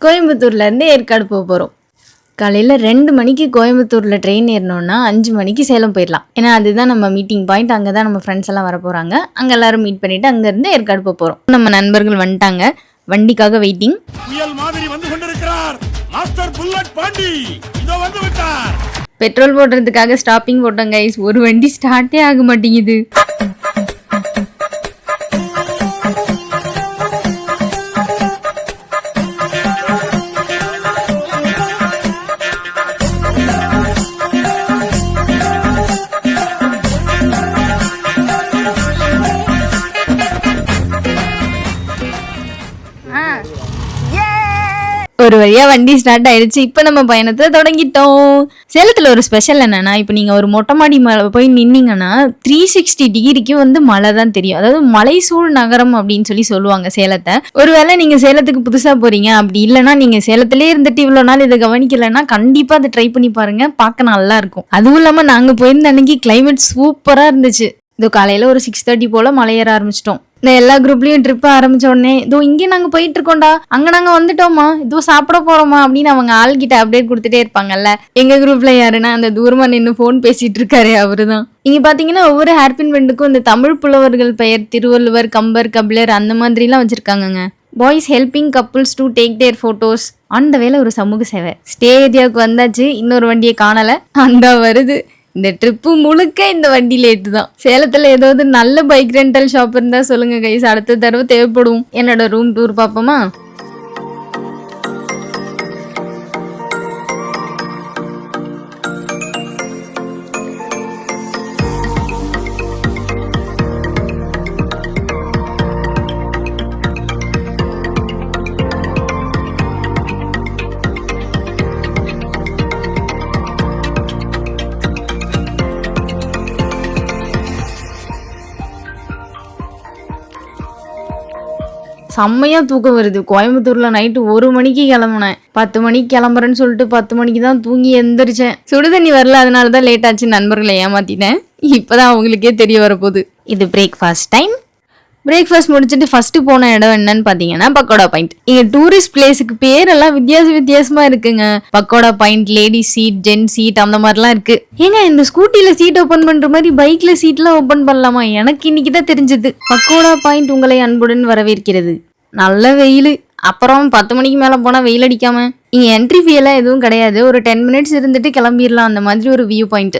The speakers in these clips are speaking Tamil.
கோயம்புத்தூர்லேருந்து ஏற்காடு போக போகிறோம். காலையில் 2 மணிக்கு கோயம்புத்தூரில் ட்ரெயின் ஏறினோன்னா 5 மணிக்கு சேலம் போயிடலாம். ஏன்னா அதுதான் நம்ம மீட்டிங் பாயிண்ட். அங்கே தான் நம்ம ஃப்ரெண்ட்ஸ் எல்லாம் வர போகிறாங்க. அங்கே எல்லாரும் மீட் பண்ணிவிட்டு அங்கேருந்து ஏற்காடு போக போகிறோம். நம்ம நண்பர்கள் வந்துட்டாங்க, வண்டிக்காக வெயிட்டிங். பெட்ரோல் போடுறதுக்காக ஸ்டாப்பிங் போட்டோம் கைஸ். ஒரு வண்டி ஸ்டார்ட்டே ஆக மாட்டேங்குது. ஒரு வழியா வண்டி ஸ்டார்ட் ஆயிடுச்சு. இப்போ நம்ம பயணத்தை தொடங்கிட்டோம். சேலத்துல ஒரு ஸ்பெஷல் என்னன்னா, இப்போ நீங்க ஒரு மொட்டை மாடி மேல போய் நின்னீங்கன்னா 360 டிகிரிக்கு மழை தான் தெரியும். அதாவது மலைசூழ் நகரம் அப்படின்னு சொல்லுவாங்க சேலத்தை. ஒருவேளை நீங்க சேலத்துக்கு புதுசா போறீங்க, அப்படி இல்லைன்னா நீங்க சேலத்திலே இருந்துட்டு இவ்வளவு நாள் இதை கவனிக்கலைன்னா கண்டிப்பா அதை ட்ரை பண்ணி பாருங்க. பார்க்க நல்லா இருக்கும். அதுவும் இல்லாம நாங்க போயிருந்த அன்னைக்கு கிளைமேட் சூப்பரா இருந்துச்சு. இதோ காலையில ஒரு 6:30 போல மலையேற ஆரம்பிச்சிட்டோம். இந்த எல்லா குரூப்லயும் ட்ரிப் ஆரம்பிச்ச உடனே இதோ இங்கே நாங்க போயிட்டு இருக்கோம்டா, அங்க நாங்க வந்துட்டோமா, இதோ சாப்பிட போறோமா அப்படின்னு அவங்க ஆள்கிட்ட அப்டேட் கொடுத்துட்டே இருப்பாங்கல்ல. எங்க குரூப்ல யாருன்னா அந்த தூரமா நின்று போன் பேசிட்டு இருக்காரு, அவருதான். இங்க பாத்தீங்கன்னா ஒவ்வொரு ஹேர்பின் பெண்டுக்கும் இந்த தமிழ் புலவர்கள் பெயர் திருவள்ளுவர், கம்பர், கபிலர் அந்த மாதிரி எல்லாம் வச்சிருக்காங்க. Boys helping couples to take their photos. அந்த வேலை ஒரு சமூக சேவை. ஸ்டே ஏரியாவுக்கு வந்தாச்சு. இன்னொரு வண்டியை காணல, அந்த வருது. இந்த ட்ரிப்பு முழுக்க இந்த வண்டி லேட்டு தான். சேலத்துல ஏதாவது நல்ல பைக் ரெண்டல் ஷாப் இருந்தா சொல்லுங்க கைஸ், அடுத்த தடவை தேவைப்படும். என்னோட ரூம் டூர் பாப்போமா? செம்மையா தூக்கம் வருது. கோயம்புத்தூர்ல நைட்டு 1 மணிக்கு கிளம்புனேன். 10 மணிக்கு கிளம்புறேன்னு சொல்லிட்டு 10 மணிக்கு தான் தூங்கி எந்திரிச்சேன். சுடுதண்ணி வரல, அதனாலதான் லேட் ஆச்சு. நண்பர்களை ஏமாத்திட்டேன். இப்பதான் அவங்களுக்கே தெரிய வரப்போகுது. இது பிரேக்ஃபாஸ்ட் டைம். பிரேக்ஃபாஸ்ட் முடிச்சுட்டு ஃபர்ஸ்ட் போன இடம் என்னன்னு பாத்தீங்கன்னா பக்கோடா பாயிண்ட். இங்க டூரிஸ்ட் பிளேஸுக்கு பேரெல்லாம் வித்தியாசமா இருக்குங்க. Pakoda point, lady seat, zen seat அந்த மாதிரிலாம் இருக்கு. ஏங்க இந்த ஸ்கூட்டில சீட் ஓபன் பண்ற மாதிரி பைக்ல சீட்லாம் ஓபன் பண்ணலாமா? எனக்கு இன்னைக்குதான் தெரிஞ்சது. பக்கோடா பாயிண்ட் உங்களை அன்புடன் வரவேற்கிறது. நல்ல வெயில். அப்புறம் 10 மணிக்கு மேல போனா வெயில் அடிக்காம. இங்க என்ட்ரி ஃபீ எல்லாம் எதுவும் கிடையாது. ஒரு 10 மினிட்ஸ் இருந்துட்டு கிளம்பிடலாம். அந்த மாதிரி ஒரு வியூ பாயிண்ட்.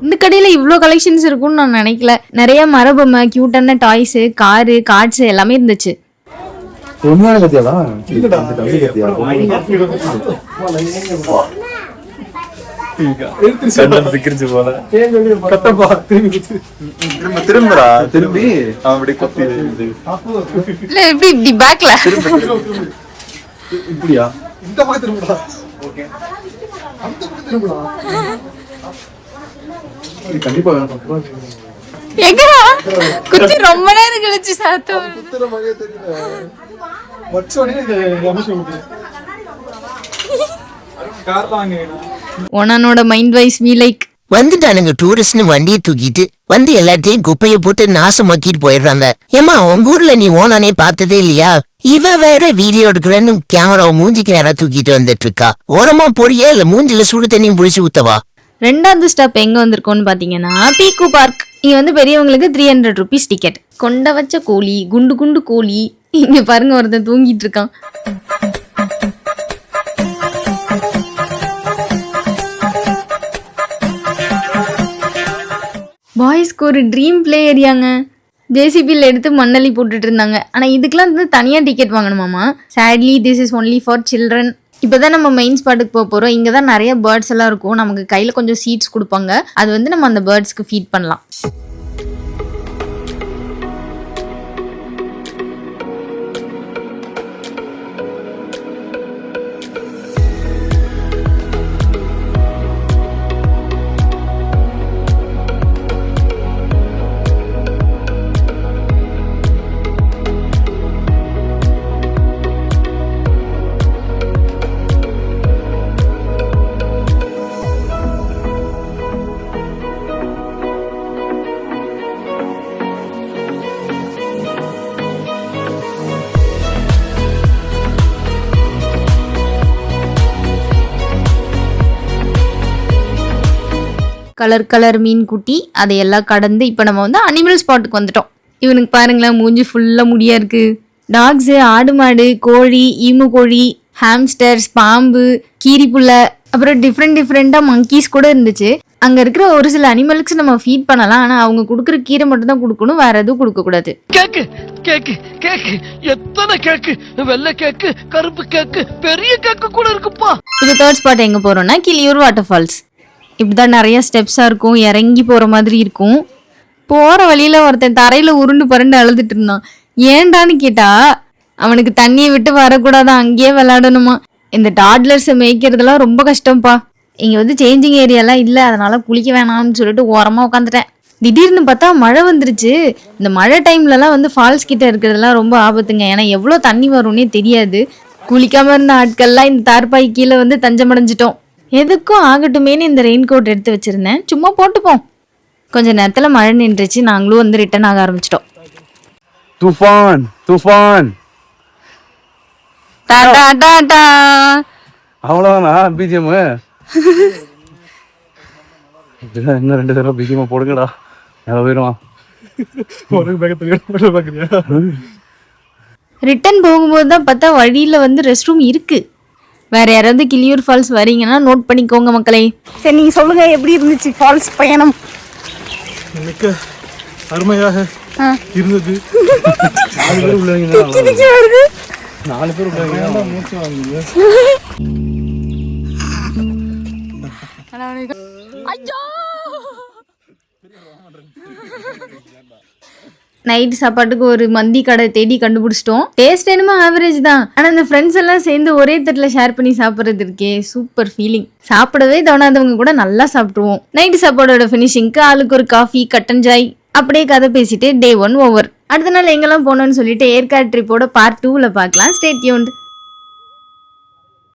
இந்த கடையில இவ்வளோ கலெக்ஷன்ஸ் இருக்கும்னு நான் நினைக்கல. நிறைய மரபொம்மை, கியூட்டான டாய்ஸ், காரு, கார்ட்ஸ் எல்லாமே இருந்துச்சு. ரொம்ப நேரம் கழிச்சு சாத்தோம். ஒன்னோட மைண்ட் வைஸ் மீ லைக் வந்துட்டானுங்க டூரிஸ்ட்னு வண்டியை தூக்கிட்டு வந்து எல்லாத்தையும் குப்பையை போட்டு நாசமாக்கிட்டு போயிடுறாங்க. ஏமா உங்க ஊர்ல நீ ஓனானே பார்த்ததே இல்லையா? இவ வேற வீடியோ எடுக்கிறேன்னு கேமராவை மூஞ்சிக்கு நேரம் தூக்கிட்டு வந்துட்டு இருக்கா. ஓரமா போறியா இல்ல மூஞ்சில சுடு தண்ணியும் புடிச்சு ஊத்தவா? 2வது ஸ்டாப் எங்க வந்திருக்கோம்னு பாத்தீங்கன்னா பீக்கு பார்க். இங்க பெரியவங்களுக்கு 300 rupees டிக்கெட். கொண்ட வச்ச கோழி, குண்டு குண்டு கோழி. இங்க பாருங்க, ஒருத்தன் தூங்கிட்டு இருக்கான். பாய்ஸ்க்கு ஒரு ட்ரீம் பிளே ஏரியாங்க. ஜேசிபியில் எடுத்து மண்ணள்ளி போட்டுட்டு இருந்தாங்க. ஆனா இதுக்கெல்லாம் தனியா டிக்கெட் வாங்கணுமாமா. Sadly this is only for children. இப்போதான் நம்ம மெயின் ஸ்பாட்டுக்கு போக போறோம். இங்க தான் நிறைய பேர்ட்ஸ் எல்லாம் இருக்கும். நமக்கு கையில கொஞ்சம் சீட்ஸ் கொடுப்பாங்க. அது நம்ம அந்த பேர்ட்ஸ்க்கு ஃபீட் பண்ணலாம். கலர் கலர் மீன் குட்டி அதையெல்லாம் கடந்து இப்போ நம்ம வந்து அனிமல் ஸ்பாட்டுக்கு வந்துட்டோம். இவனுக்கு பாருங்களேன், மூஞ்சி ஃபுல்லாக முடியா இருக்கு. டாக்ஸு, ஆடு மாடு, கோழி, ஈமு கோழி, ஹாம்ஸ்டர்ஸ், பாம்பு, கீரிப்புள்ள, அப்புறம் டிஃப்ரெண்டாக மங்கீஸ் கூட இருந்துச்சு. அங்கே இருக்கிற ஒரு சில அனிமலுக்கு நம்ம ஃபீட் பண்ணலாம், ஆனால் அவங்க கொடுக்குற கீரை மட்டும் தான் கொடுக்கணும், வேற எதுவும் கொடுக்கக்கூடாது. கேக்கு கேக்கு கேக்கு எத்தனை கேக்கு, வெள்ளை கேக்கு, கருப்பு கேக்கு, பெரிய கேக்கு கூட இருக்குப்பா. இப்போ தேர்ட் ஸ்பாட் எங்கே போகிறோம்னா கிளியூர் வாட்டர் ஃபால்ஸ். இப்படிதான் நிறைய ஸ்டெப்ஸாக இருக்கும், இறங்கி போகிற மாதிரி இருக்கும். போகிற வழியில் ஒருத்தன் தரையில் உருண்டு பரண்டு அழுதுட்டு இருந்தான். ஏண்டான்னு கேட்டா அவனுக்கு தண்ணியை விட்டு வரக்கூடாதான், அங்கேயே விளையாடணுமா. இந்த டாட்லர்ஸை மேய்க்கிறதுலாம் ரொம்ப கஷ்டம்ப்பா. இங்கே வந்து சேஞ்சிங் ஏரியாலாம் இல்லை, அதனால குளிக்க வேணாம்னு சொல்லிட்டு ஓரமாக உட்காந்துட்டேன். திடீர்னு பார்த்தா மழை வந்துருச்சு. இந்த மழை டைம்லலாம் வந்து ஃபால்ஸ் கிட்ட இருக்கிறதுலாம் ரொம்ப ஆபத்துங்க, ஏன்னா எவ்வளோ தண்ணி வரும்னே தெரியாது. குளிக்காமல் இருந்த ஆட்கள்லாம் இந்த தார்பாய் கீழே வந்து தஞ்சமடைஞ்சிட்டோம். எதுக்கும் ஆகட்டுமேனு இந்த ரெயின் கோட் எடுத்து வச்சிருந்தேன், சும்மா போட்டுப்போம். கொஞ்ச நேரத்தில் மழை நின்றுச்சு, நாங்களும் வந்து ரிட்டர்ன் ஆக ஆரம்பிச்சிட்டோம். தூஃபான் தூஃபான் டாடா டாடா. அவ்வளோதானா பிஜிஎம்? இன்னும் 2 தடவை பிஜிஎம் போடுங்கடா, எவ்வளோ போயிடுவான். ரிட்டர்ன் போகும்போது தான் பார்த்தா வழியில் வந்து ரெஸ்ட் ரூம் இருக்கு. வேற யாராவது கிளியூர் ஃபால்ஸ் வரீங்கன்னா நோட் பண்ணிக்கோங்க மக்களே. சரி, நீங்க சொல்லுங்க, எப்படி இருந்துச்சு ஃபால்ஸ் பயணம்? மிக்க அருமையாக இருந்தது. 4 பேர் உள்ளவங்க, 4 பேர் உள்ளவங்க மூச்சு வாங்குது. நைட் சாப்பாட்டுக்கு ஒரு மந்தி கடை தேடி கண்டுபிடிச்சிட்டோம். டேஸ்ட் என்னமோ ஆவரேஜ் தான், ஆனால் இந்த ஃப்ரெண்ட்ஸ் எல்லாம் சேர்ந்து ஒரே தட்டில் ஷேர் பண்ணி சாப்பிட்றது இருக்கே சூப்பர் ஃபீலிங். சாப்பிடவே தோணாதவங்க கூட நல்லா சாப்பிடுவோம். நைட்டு சாப்பாடோட ஃபினிஷிங்க்கு ஆளுக்கு ஒரு காஃபி, கட்டன் சாய், அப்படியே கதை பேசிட்டு டே 1 ஓவர். அடுத்த நாள் எங்கெல்லாம் போனோம்னு சொல்லிட்டு ஏற்காடு ட்ரிப்போட பார்ட் 2ல பார்க்கலாம். Stay tuned.